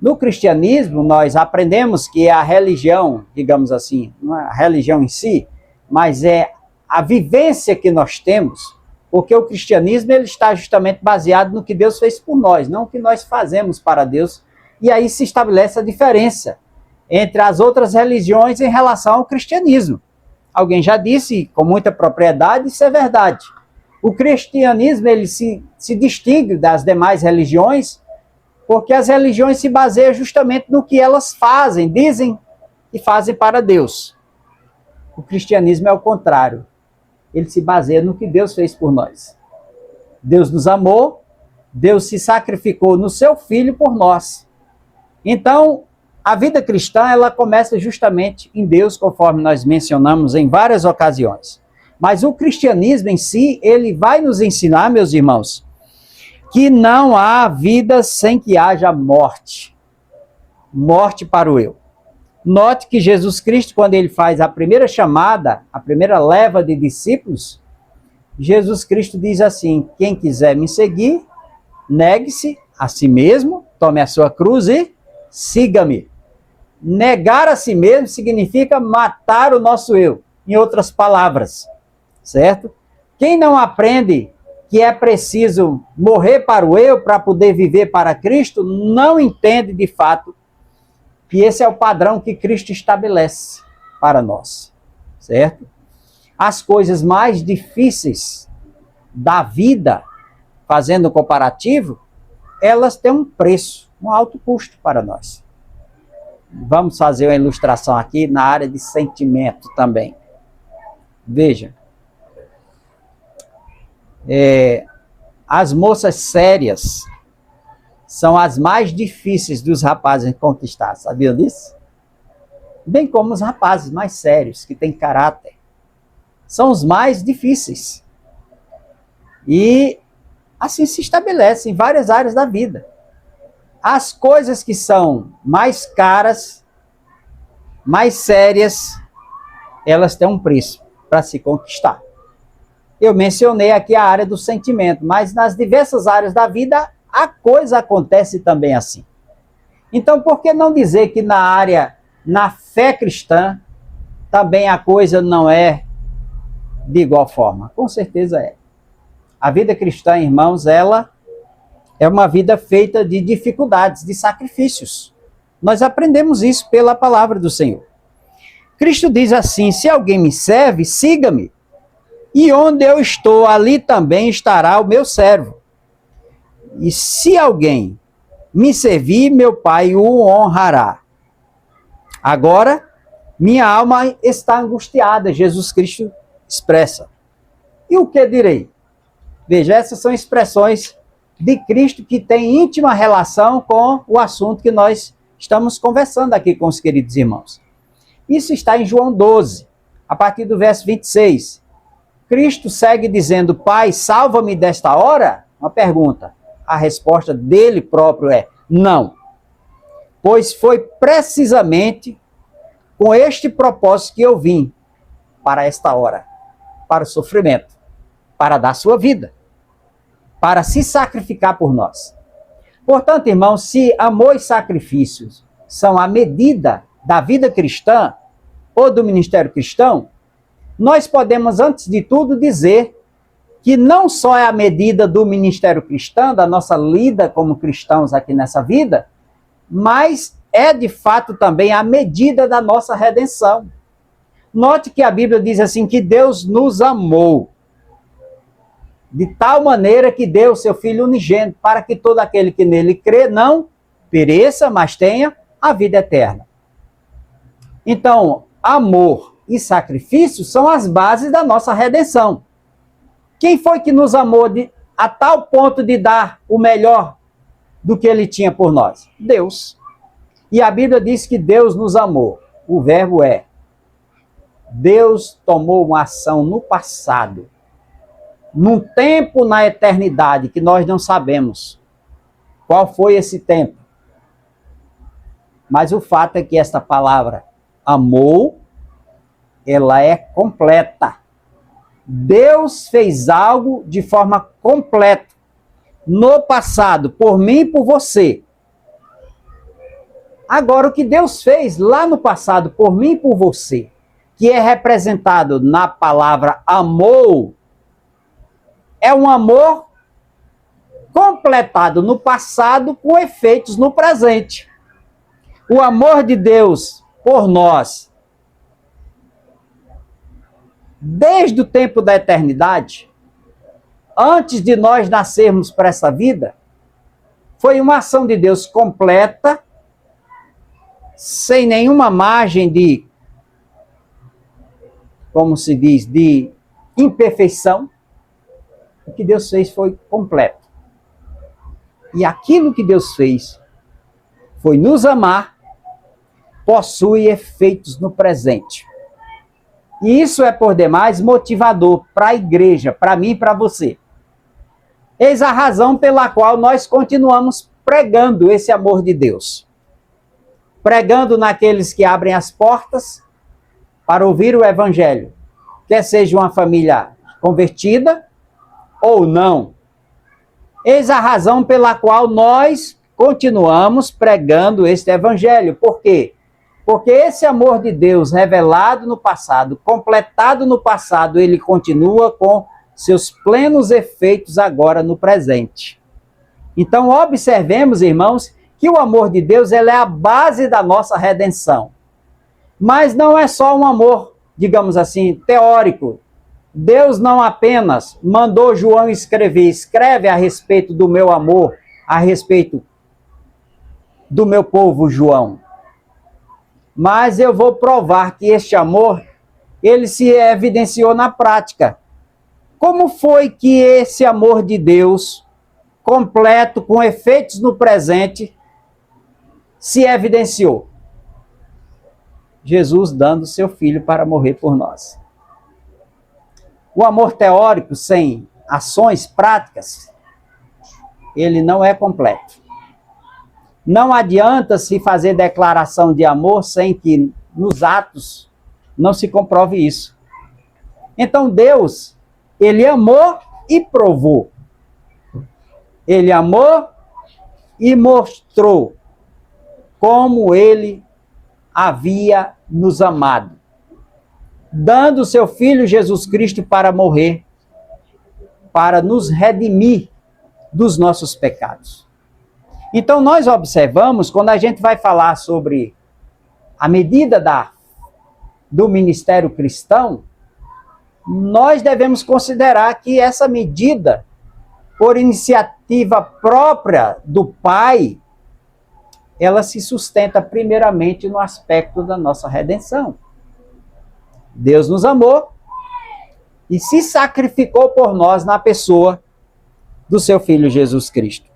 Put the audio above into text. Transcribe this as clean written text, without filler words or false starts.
No cristianismo, nós aprendemos que a religião, digamos assim, não é a religião em si, mas é a vivência que nós temos, porque o cristianismo ele está justamente baseado no que Deus fez por nós, não o que nós fazemos para Deus. E aí se estabelece a diferença entre as outras religiões em relação ao cristianismo. Alguém já disse com muita propriedade, isso é verdade. O cristianismo ele se distingue das demais religiões porque as religiões se baseiam justamente no que elas fazem, dizem e fazem para Deus. O cristianismo é o contrário. Ele se baseia no que Deus fez por nós. Deus nos amou, Deus se sacrificou no seu Filho por nós. Então, a vida cristã, ela começa justamente em Deus, conforme nós mencionamos em várias ocasiões. Mas o cristianismo em si, ele vai nos ensinar, meus irmãos, que não há vida sem que haja morte. Morte para o eu. Note que Jesus Cristo, quando ele faz a primeira chamada, a primeira leva de discípulos, Jesus Cristo diz assim: quem quiser me seguir, negue-se a si mesmo, tome a sua cruz e siga-me. Negar a si mesmo significa matar o nosso eu, em outras palavras, certo? Quem não aprende que é preciso morrer para o eu para poder viver para Cristo, não entende de fato que esse é o padrão que Cristo estabelece para nós, certo? As coisas mais difíceis da vida, fazendo um comparativo, elas têm um preço, um alto custo para nós. Vamos fazer uma ilustração aqui na área de sentimento também. Veja. As moças sérias são as mais difíceis dos rapazes conquistar, sabia disso? Bem como os rapazes mais sérios, que têm caráter. São os mais difíceis. E assim se estabelece em várias áreas da vida. As coisas que são mais caras, mais sérias, elas têm um preço para se conquistar. Eu mencionei aqui a área do sentimento, mas nas diversas áreas da vida, a coisa acontece também assim. Então, por que não dizer que na fé cristã, também a coisa não é de igual forma? Com certeza é. A vida cristã, irmãos, ela é uma vida feita de dificuldades, de sacrifícios. Nós aprendemos isso pela palavra do Senhor. Cristo diz assim: se alguém me serve, siga-me. E onde eu estou, ali também estará o meu servo. E se alguém me servir, meu Pai o honrará. Agora, minha alma está angustiada, Jesus Cristo expressa. E o que direi? Veja, essas são expressões de Cristo que têm íntima relação com o assunto que nós estamos conversando aqui com os queridos irmãos. Isso está em João 12, a partir do verso 26. Cristo segue dizendo: Pai, salva-me desta hora? Uma pergunta. A resposta dele próprio é: não. Pois foi precisamente com este propósito que eu vim para esta hora, para o sofrimento, para dar sua vida, para se sacrificar por nós. Portanto, irmãos, se amor e sacrifícios são a medida da vida cristã ou do ministério cristão, nós podemos, antes de tudo, dizer que não só é a medida do ministério cristão, da nossa lida como cristãos aqui nessa vida, mas é de fato também a medida da nossa redenção. Note que a Bíblia diz assim, que Deus nos amou de tal maneira que deu o seu Filho unigênito, para que todo aquele que nele crê não pereça, mas tenha a vida eterna. Então, amor e sacrifício são as bases da nossa redenção. Quem foi que nos amou a tal ponto de dar o melhor do que ele tinha por nós? Deus. E a Bíblia diz que Deus nos amou. O verbo é: Deus tomou uma ação no passado, num tempo na eternidade que nós não sabemos qual foi esse tempo. Mas o fato é que esta palavra amou, ela é completa. Deus fez algo de forma completa no passado, por mim e por você. Agora, o que Deus fez lá no passado por mim e por você, que é representado na palavra amor, é um amor completado no passado com efeitos no presente. O amor de Deus por nós, desde o tempo da eternidade, antes de nós nascermos para essa vida, foi uma ação de Deus completa, sem nenhuma margem de, como se diz, de imperfeição. O que Deus fez foi completo. E aquilo que Deus fez foi nos amar, possui efeitos no presente. E isso é por demais motivador para a igreja, para mim e para você. Eis a razão pela qual nós continuamos pregando esse amor de Deus. Pregando naqueles que abrem as portas para ouvir o evangelho. Quer seja uma família convertida ou não. Eis a razão pela qual nós continuamos pregando este evangelho. Por quê? Porque esse amor de Deus revelado no passado, completado no passado, ele continua com seus plenos efeitos agora no presente. Então, observemos, irmãos, que o amor de Deus ele é a base da nossa redenção. Mas não é só um amor, digamos assim, teórico. Deus não apenas mandou João escreve a respeito do meu amor, a respeito do meu povo João. Mas eu vou provar que este amor, ele se evidenciou na prática. Como foi que esse amor de Deus, completo, com efeitos no presente, se evidenciou? Jesus dando seu filho para morrer por nós. O amor teórico, sem ações práticas, ele não é completo. Não adianta se fazer declaração de amor sem que nos atos não se comprove isso. Então Deus, ele amou e provou. Ele amou e mostrou como ele havia nos amado, dando seu Filho Jesus Cristo para morrer, para nos redimir dos nossos pecados. Então nós observamos, quando a gente vai falar sobre a medida do ministério cristão, nós devemos considerar que essa medida, por iniciativa própria do Pai, ela se sustenta primeiramente no aspecto da nossa redenção. Deus nos amou e se sacrificou por nós na pessoa do seu Filho Jesus Cristo.